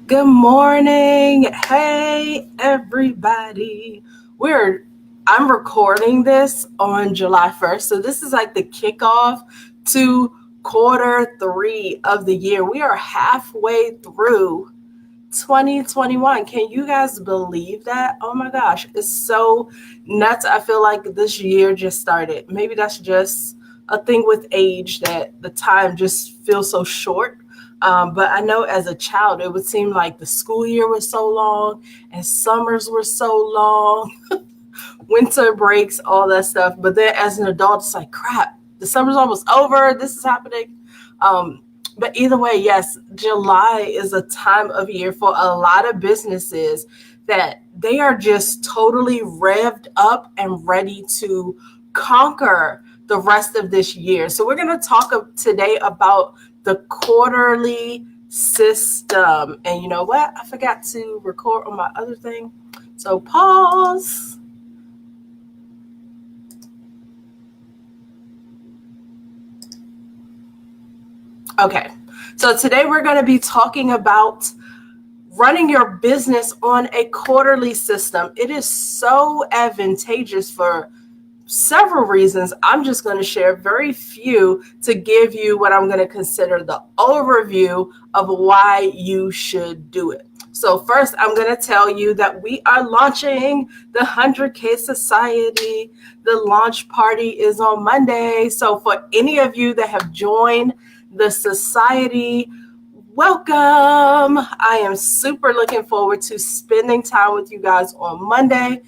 Good morning. Hey, everybody. I'm recording this on July 1st. So this is like the kickoff to quarter 3 of the year. We are halfway through 2021. Can you guys believe that? Oh my gosh, it's so nuts. I feel like this year just started. Maybe that's just a thing with age that the time just feels so short. But I know as a child, it would seem like the school year was so long and summers were so long, winter breaks, all that stuff. But then as an adult, it's like, crap, the summer's almost over. This is happening. But either way, yes, July is a time of year for a lot of businesses that they are just totally revved up and ready to conquer the rest of this year. So we're going to talk today about the quarterly system. And you know what? I forgot to record on my other thing. So pause. Okay, so today we're going to be talking about running your business on a quarterly system. It is so advantageous for several reasons. I'm just going to share very few to give you what I'm going to consider the overview of why you should do it. So first, I'm going to tell you that we are launching the 100K Society. The launch party is on Monday. So for any of you that have joined the society, welcome. I am super looking forward to spending time with you guys on Monday.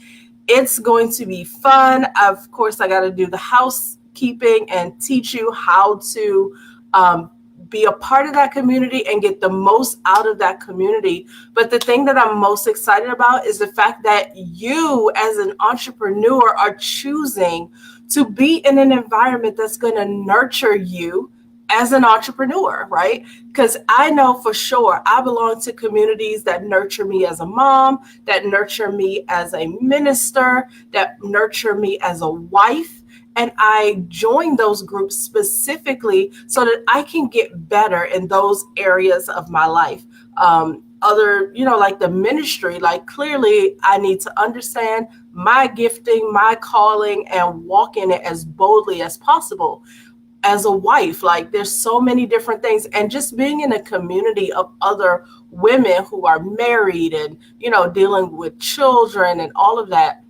It's going to be fun. Of course, I got to do the housekeeping and teach you how to be a part of that community and get the most out of that community. But the thing that I'm most excited about is the fact that you as an entrepreneur are choosing to be in an environment that's going to nurture you as an entrepreneur, right? Because I know for sure I belong to communities that nurture me as a mom, that nurture me as a minister, that nurture me as a wife. And I join those groups specifically so that I can get better in those areas of my life. Like the ministry, like clearly I need to understand my gifting, my calling, and walk in it as boldly as possible. As a wife, like there's so many different things, and just being in a community of other women who are married and dealing with children and all of that,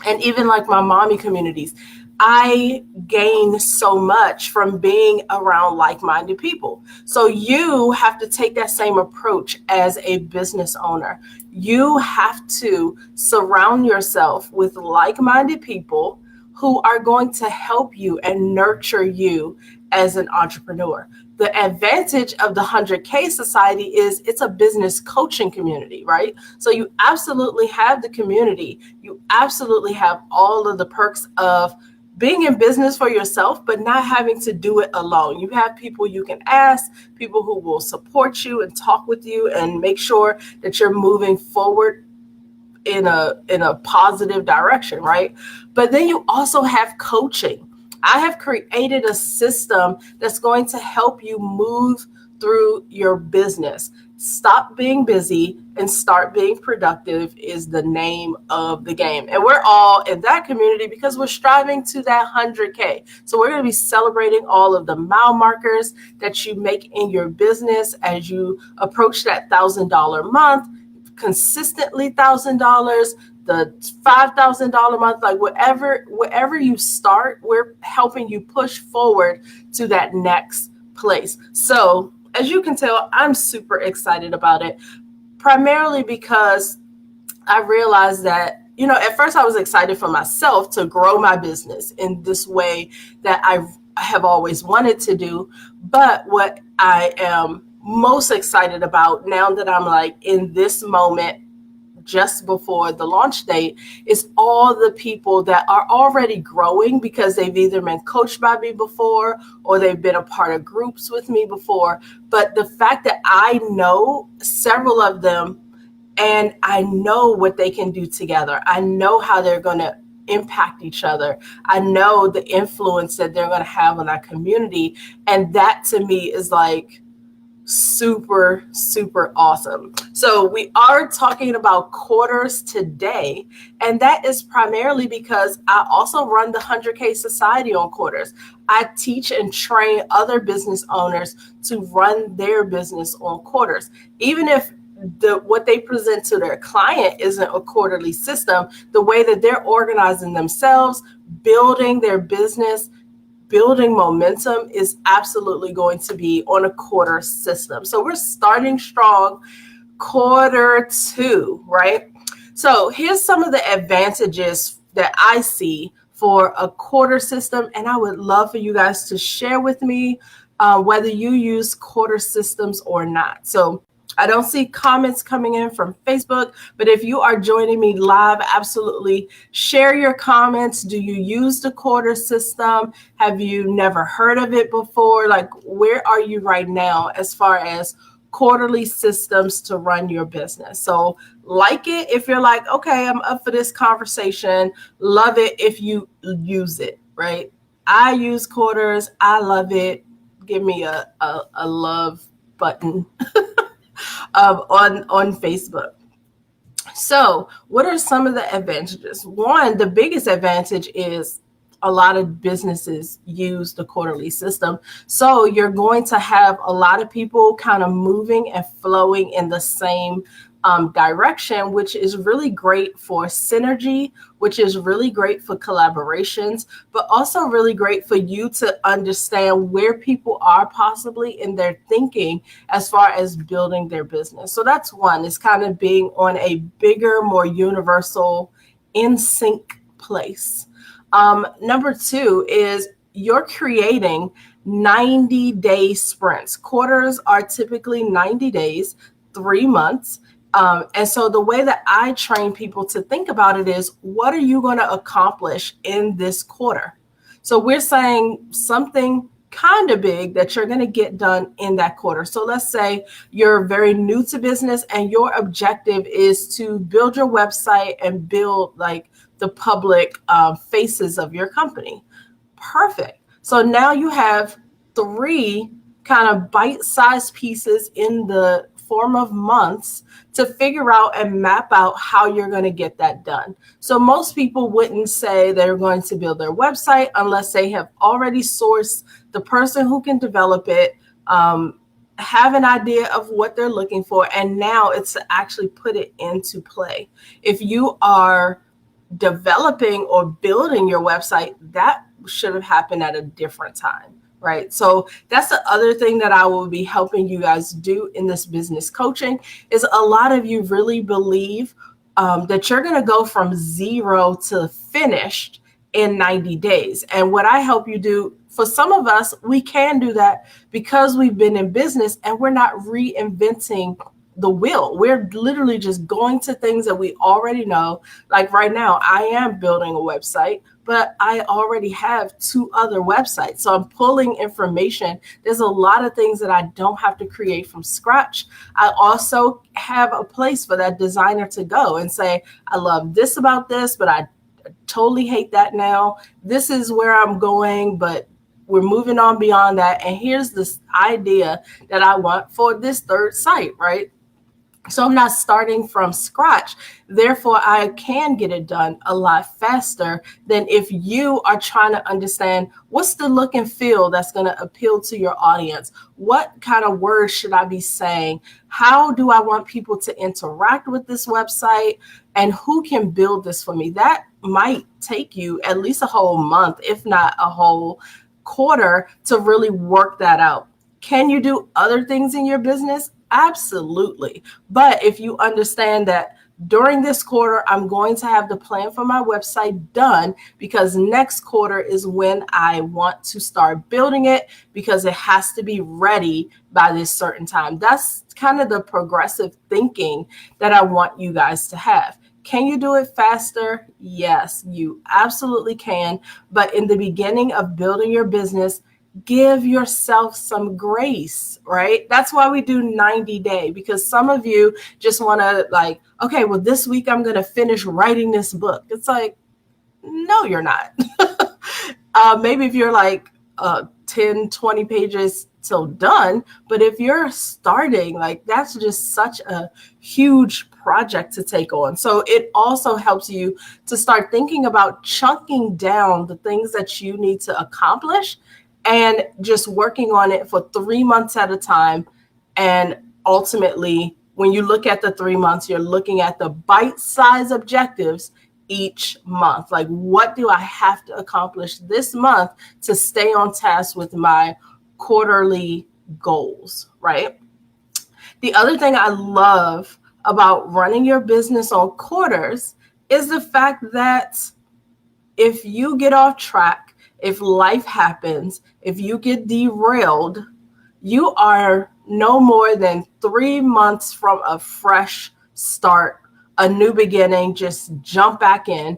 and even like my mommy communities, I gain so much from being around like-minded people. So you have to take that same approach as a business owner. You have to surround yourself with like-minded people who are going to help you and nurture you as an entrepreneur. The advantage of the 100K Society is it's a business coaching community, right? So you absolutely have the community. You absolutely have all of the perks of being in business for yourself, but not having to do it alone. You have people you can ask, people who will support you and talk with you and make sure that you're moving forward in a positive direction, right? But then you also have coaching. I have created a system that's going to help you move through your business. Stop being busy and start being productive is the name of the game. And we're all in that community because we're striving to that 100K. So we're going to be celebrating all of the mile markers that you make in your business as you approach that $1,000 month, consistently $1,000, the $5,000 month, like wherever you start, we're helping you push forward to that next place. So as you can tell, I'm super excited about it, primarily because I realized that, at first I was excited for myself to grow my business in this way that I have always wanted to do. But what I am most excited about now that I'm like in this moment just before the launch date is all the people that are already growing because they've either been coached by me before or they've been a part of groups with me before. But the fact that I know several of them and I know what they can do together, I know how they're going to impact each other, I know the influence that they're going to have on our community. And that to me is like super, super awesome. So we are talking about quarters today, and that is primarily because I also run the 100K Society on quarters. I teach and train other business owners to run their business on quarters. Even if what they present to their client isn't a quarterly system, the way that they're organizing themselves, building their business, building momentum is absolutely going to be on a quarter system. So we're starting strong, quarter two, right? So here's some of the advantages that I see for a quarter system. And I would love for you guys to share with me whether you use quarter systems or not. So I don't see comments coming in from Facebook, but if you are joining me live, absolutely share your comments. Do you use the quarter system? Have you never heard of it before? Like, where are you right now as far as quarterly systems to run your business? So like it if you're like, okay, I'm up for this conversation. Love it if you use it, right? I use quarters. I love it. Give me a love button. On Facebook. So what are some of the advantages? One, the biggest advantage is a lot of businesses use the quarterly system. So you're going to have a lot of people kind of moving and flowing in the same direction, which is really great for synergy, which is really great for collaborations, but also really great for you to understand where people are possibly in their thinking as far as building their business. So that's one, is kind of being on a bigger, more universal, in sync place. Number two is you're creating 90-day sprints. Quarters are typically 90 days, 3 months. And so the way that I train people to think about it is, what are you going to accomplish in this quarter? So we're saying something kind of big that you're going to get done in that quarter. So let's say you're very new to business and your objective is to build your website and build like the public faces of your company. Perfect. So now you have 3 kind of bite-sized pieces in the form of months to figure out and map out how you're going to get that done. So most people wouldn't say they're going to build their website unless they have already sourced the person who can develop it, have an idea of what they're looking for, and now it's to actually put it into play. If you are developing or building your website, that should have happened at a different time. Right. So that's the other thing that I will be helping you guys do in this business coaching is a lot of you really believe that you're going to go from 0 to finished in 90 days. And what I help you do, for some of us, we can do that because we've been in business and we're not reinventing the wheel. We're literally just going to things that we already know. Like right now, I am building a website, but I already have 2 other websites. So I'm pulling information. There's a lot of things that I don't have to create from scratch. I also have a place for that designer to go and say, I love this about this, but I totally hate that now. This is where I'm going, but we're moving on beyond that. And here's this idea that I want for this 3rd site, right? So I'm not starting from scratch. Therefore, I can get it done a lot faster than if you are trying to understand what's the look and feel that's going to appeal to your audience. What kind of words should I be saying? How do I want people to interact with this website? And who can build this for me? That might take you at least a whole month, if not a whole quarter, to really work that out. Can you do other things in your business? Absolutely. But if you understand that during this quarter, I'm going to have the plan for my website done because next quarter is when I want to start building it because it has to be ready by this certain time. That's kind of the progressive thinking that I want you guys to have. Can you do it faster? Yes, you absolutely can. But in the beginning of building your business, give yourself some grace, right? That's why we do 90-day, because some of you just want to like, okay, well, this week I'm going to finish writing this book. It's like, no, you're not. Maybe if you're like 10, 20 pages till done, but if you're starting, like that's just such a huge project to take on. So it also helps you to start thinking about chunking down the things that you need to accomplish and just working on it for 3 months at a time. And ultimately, when you look at the 3 months, you're looking at the bite-sized objectives each month. Like, what do I have to accomplish this month to stay on task with my quarterly goals, right? The other thing I love about running your business on quarters is the fact that if you get off track, if life happens, if you get derailed, you are no more than 3 months from a fresh start, a new beginning. Just jump back in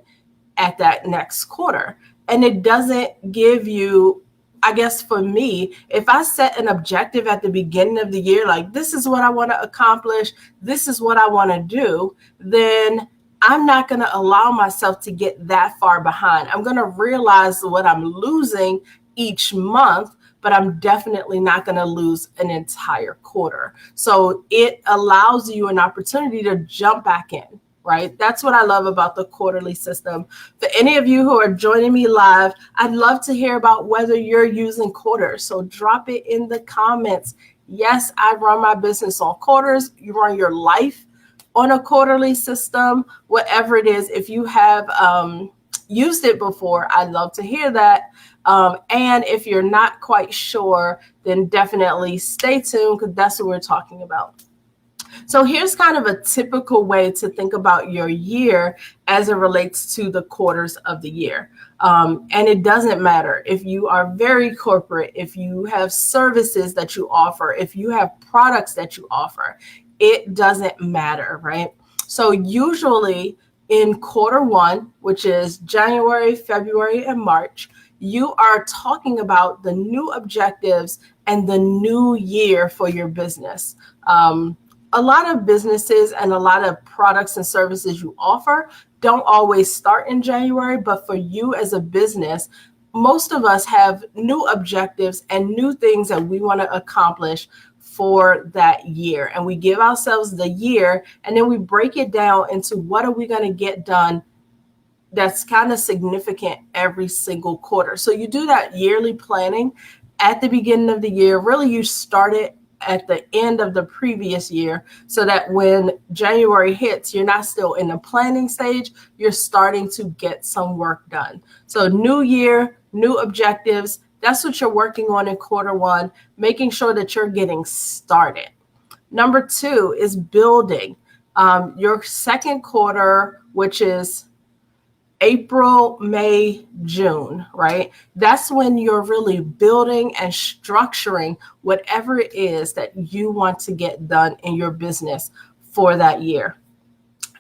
at that next quarter. And it doesn't give you, I guess for me, if I set an objective at the beginning of the year, like this is what I want to accomplish, this is what I want to do, then I'm not going to allow myself to get that far behind. I'm going to realize what I'm losing each month, but I'm definitely not going to lose an entire quarter. So it allows you an opportunity to jump back in, right? That's what I love about the quarterly system. For any of you who are joining me live, I'd love to hear about whether you're using quarters. So drop it in the comments. Yes, I run my business on quarters. You run your life on a quarterly system, whatever it is. If you have used it before, I'd love to hear that. And if you're not quite sure, then definitely stay tuned because that's what we're talking about. So here's kind of a typical way to think about your year as it relates to the quarters of the year. And it doesn't matter if you are very corporate, if you have services that you offer, if you have products that you offer, it doesn't matter, right? So usually in quarter one, which is January, February, and March, you are talking about the new objectives and the new year for your business. A lot of businesses and a lot of products and services you offer don't always start in January, but for you as a business, most of us have new objectives and new things that we want to accomplish for that year. And we give ourselves the year and then we break it down into what are we going to get done that's kind of significant every single quarter. So you do that yearly planning at the beginning of the year. Really, you start it at the end of the previous year so that when January hits, you're not still in the planning stage, you're starting to get some work done. So new year, new objectives, that's what you're working on in quarter one, making sure that you're getting started. Number two is building. Your second quarter, which is April, May, June, right? That's when you're really building and structuring whatever it is that you want to get done in your business for that year.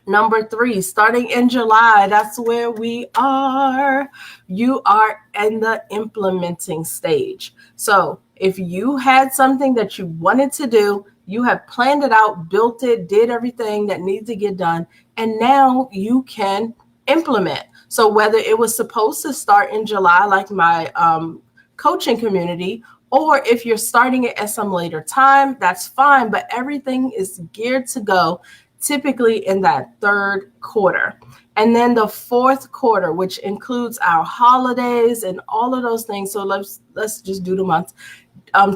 Number three, starting in July, that's where we are. You are in the implementing stage. So if you had something that you wanted to do, you have planned it out, built it, did everything that needs to get done, and now you can implement. So whether it was supposed to start in July, like my coaching community, or if you're starting it at some later time, that's fine. But everything is geared to go typically in that third quarter. And then the fourth quarter, which includes our holidays and all of those things. So let's just do the months.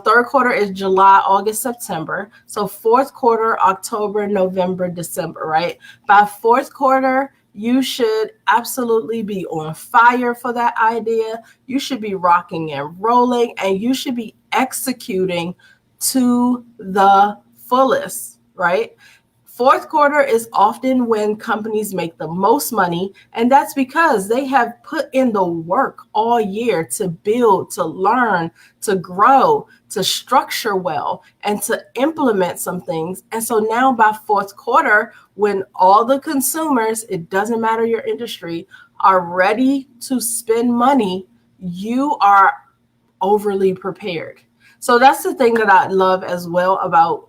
Third quarter is July, August, September. So fourth quarter, October, November, December, right? By fourth quarter, you should absolutely be on fire for that idea. You should be rocking and rolling, and you should be executing to the fullest, right? Fourth quarter is often when companies make the most money, and that's because they have put in the work all year to build, to learn, to grow, to structure well, and to implement some things. And so now by fourth quarter, when all the consumers, it doesn't matter your industry, are ready to spend money, you are overly prepared. So that's the thing that I love as well about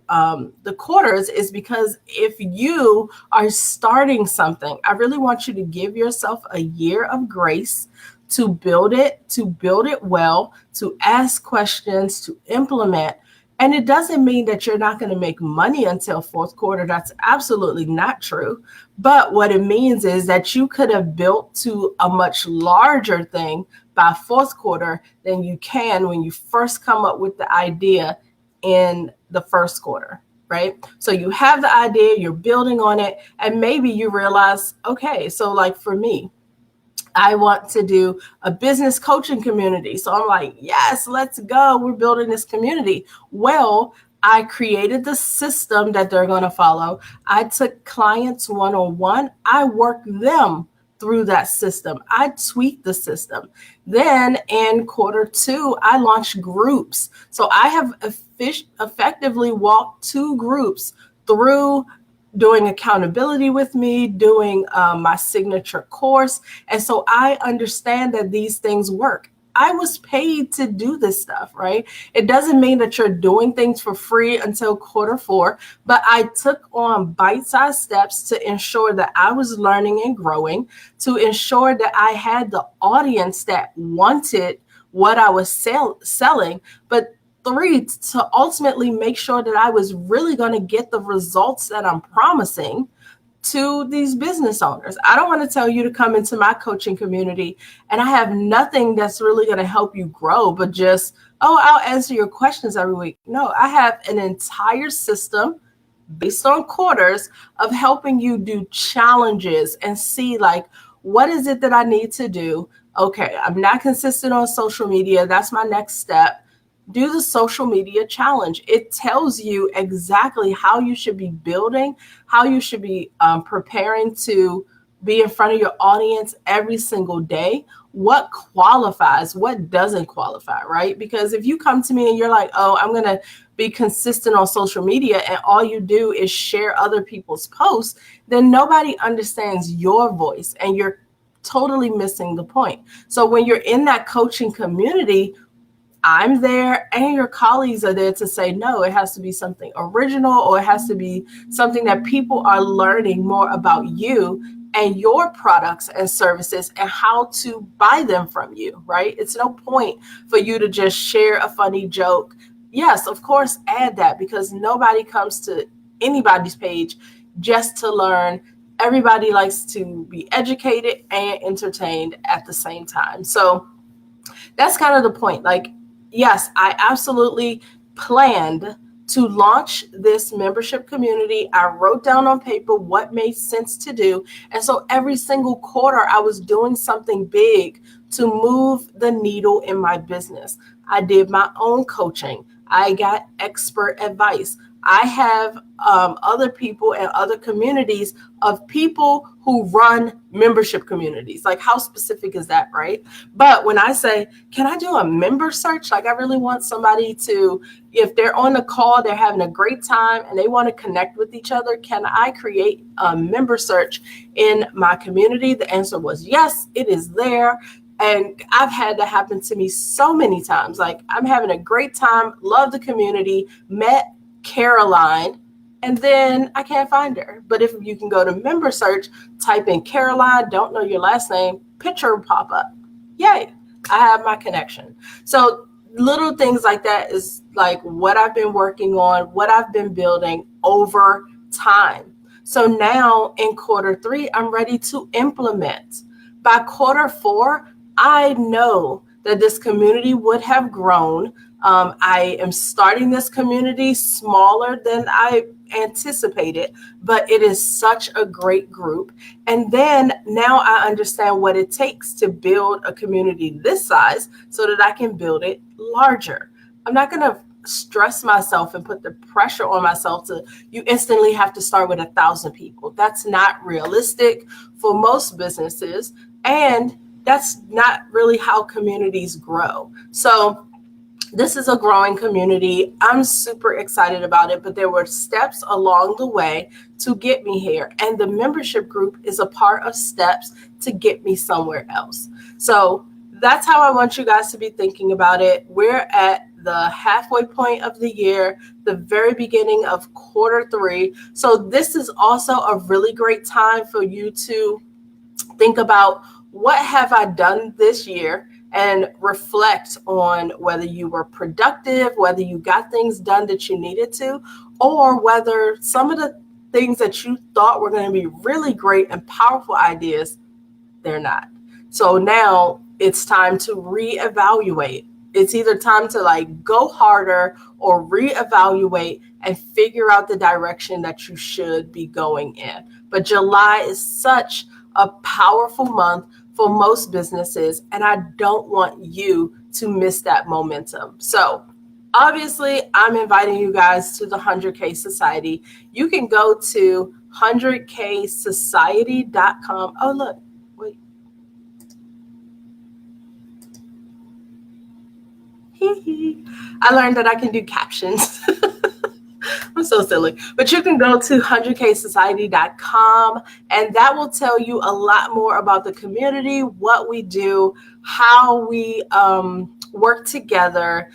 the quarters, is because if you are starting something, I really want you to give yourself a year of grace to build it well, to ask questions, to implement. And it doesn't mean that you're not going to make money until fourth quarter. That's absolutely not true. But what it means is that you could have built to a much larger thing by fourth quarter than you can when you first come up with the idea in the first quarter, right? So you have the idea, you're building on it, and maybe you realize, okay, so like for me, I want to do a business coaching community. So I'm like, yes, let's go. We're building this community. Well, I created the system that they're going to follow. I took clients one-on-one. I worked them through that system. I tweaked the system. Then in quarter two, I launched groups. So I have effectively walked 2 groups through doing accountability with me, doing my signature course. And so I understand that these things work. I was paid to do this stuff, right? It doesn't mean that you're doing things for free until quarter 4, but I took on bite-sized steps to ensure that I was learning and growing, to ensure that I had the audience that wanted what I was selling, but 3, to ultimately make sure that I was really going to get the results that I'm promising to these business owners. I don't want to tell you to come into my coaching community and I have nothing that's really going to help you grow, but just, oh, I'll answer your questions every week. No, I have an entire system based on quarters of helping you do challenges and see, like, what is it that I need to do? Okay, I'm not consistent on social media. That's my next step. Do the social media challenge. It tells you exactly how you should be building, how you should be preparing to be in front of your audience every single day, what qualifies, what doesn't qualify, right? Because if you come to me and you're like, oh, I'm going to be consistent on social media, and all you do is share other people's posts, then nobody understands your voice and you're totally missing the point. So when you're in that coaching community, I'm there and your colleagues are there to say, no, it has to be something original, or it has to be something that people are learning more about you and your products and services and how to buy them from you, right? It's no point for you to just share a funny joke. Yes, of course, add that, because nobody comes to anybody's page just to learn. Everybody likes to be educated and entertained at the same time. So that's kind of the point. Like, yes, I absolutely planned to launch this membership community. I wrote down on paper what made sense to do. And so every single quarter, I was doing something big to move the needle in my business. I did my own coaching. I got expert advice. I have other people and other communities of people who run membership communities. Like, how specific is that, right? But when I say, can I do a member search? Like, I really want somebody to, if they're on the call, they're having a great time and they want to connect with each other, can I create a member search in my community? The answer was yes, it is there. And I've had that happen to me so many times. Like, I'm having a great time, love the community, met Caroline, and then I can't find her. But if you can go to member search, type in Caroline, don't know your last name, picture will pop up. Yay, I have my connection. So little things like that is like what I've been working on, what I've been building over time. So now in quarter 3, I'm ready to implement. By quarter 4, I know that this community would have grown. I am starting this community smaller than I anticipated, but it is such a great group. And then now I understand what it takes to build a community this size so that I can build it larger. I'm not going to stress myself and put the pressure on myself to, you instantly have to start with 1,000 people. That's not realistic for most businesses. And that's not really how communities grow. So this is a growing community. I'm super excited about it, but there were steps along the way to get me here. And the membership group is a part of steps to get me somewhere else. So that's how I want you guys to be thinking about it. We're at the halfway point of the year, the very beginning of Q3. So this is also a really great time for you to think about, what have I done this year, and reflect on whether you were productive, whether you got things done that you needed to, or whether some of the things that you thought were going to be really great and powerful ideas, they're not. So now it's time to reevaluate. It's either time to go harder or reevaluate and figure out the direction that you should be going in. But July is such a powerful month for most businesses, and I don't want you to miss that momentum. So obviously, I'm inviting you guys to the 100K Society. You can go to 100ksociety.com. Oh, look, wait. I learned that I can do captions. I'm so silly. But you can go to 100ksociety.com, and that will tell you a lot more about the community, what we do, how we work together.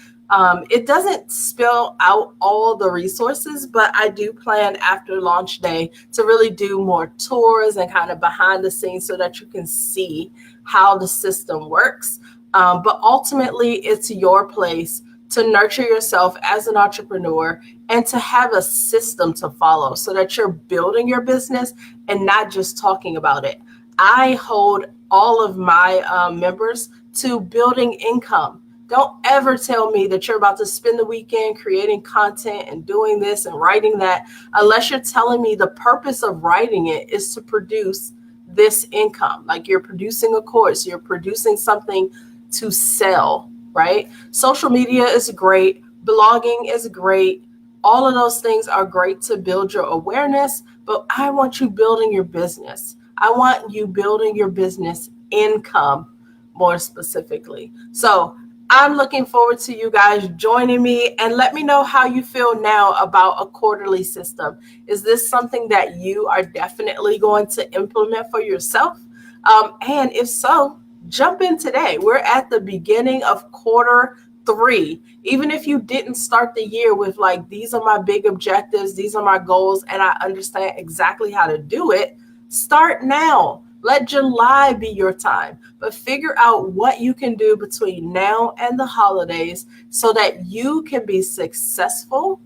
It doesn't spell out all the resources, but I do plan after launch day to really do more tours and kind of behind the scenes so that you can see how the system works. But ultimately, it's your place to nurture yourself as an entrepreneur and to have a system to follow so that you're building your business and not just talking about it. I hold all of my members to building income. Don't ever tell me that you're about to spend the weekend creating content and doing this and writing that, unless you're telling me the purpose of writing it is to produce this income. Like you're producing a course, you're producing something to sell, right? Social media is great. Blogging is great. All of those things are great to build your awareness, but I want you building your business. I want you building your business income more specifically. So I'm looking forward to you guys joining me, and let me know how you feel now about a quarterly system. Is this something that you are definitely going to implement for yourself? And if so, jump in today. We're at the beginning of Q3. Even if you didn't start the year with these are my big objectives, these are my goals, and I understand exactly how to do it, start now. Let July be your time, but figure out what you can do between now and the holidays so that you can be successful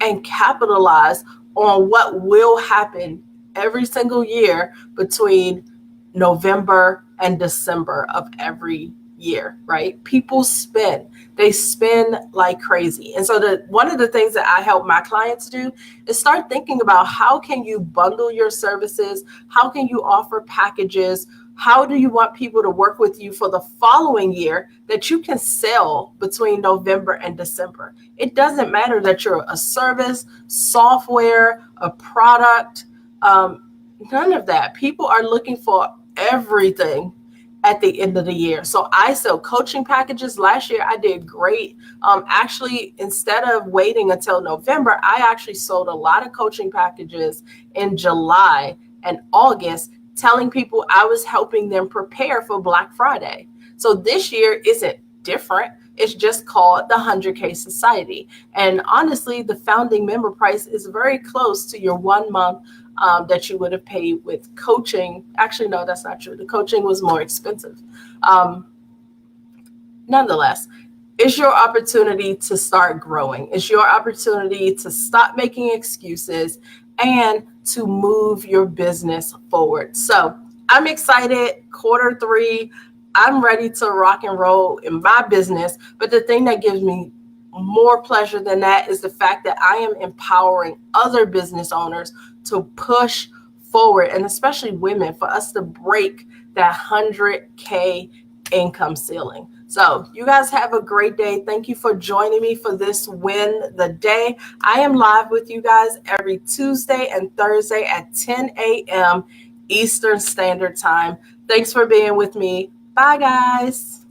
and capitalize on what will happen every single year between November and December of every year, right? People spend. They spend like crazy. And so one of the things that I help my clients do is start thinking about, how can you bundle your services? How can you offer packages? How do you want people to work with you for the following year that you can sell between November and December? It doesn't matter that you're a service, software, a product, none of that. People are looking for everything at the end of the year. So I sell coaching packages. Last year I did great. Actually, instead of waiting until November, I actually sold a lot of coaching packages in July and August, telling people I was helping them prepare for Black Friday. So this year isn't different. It's just called the 100K Society. And honestly, the founding member price is very close to your 1 month that you would have paid with coaching. Actually, no, that's not true. The coaching was more expensive. Nonetheless, it's your opportunity to start growing. It's your opportunity to stop making excuses and to move your business forward. So I'm excited. Q3, I'm ready to rock and roll in my business. But the thing that gives me more pleasure than that is the fact that I am empowering other business owners to push forward, and especially women, for us to break that 100K income ceiling. So you guys have a great day. Thank you for joining me for this Win the Day. I am live with you guys every Tuesday and Thursday at 10 a.m. Eastern Standard Time. Thanks for being with me. Bye, guys.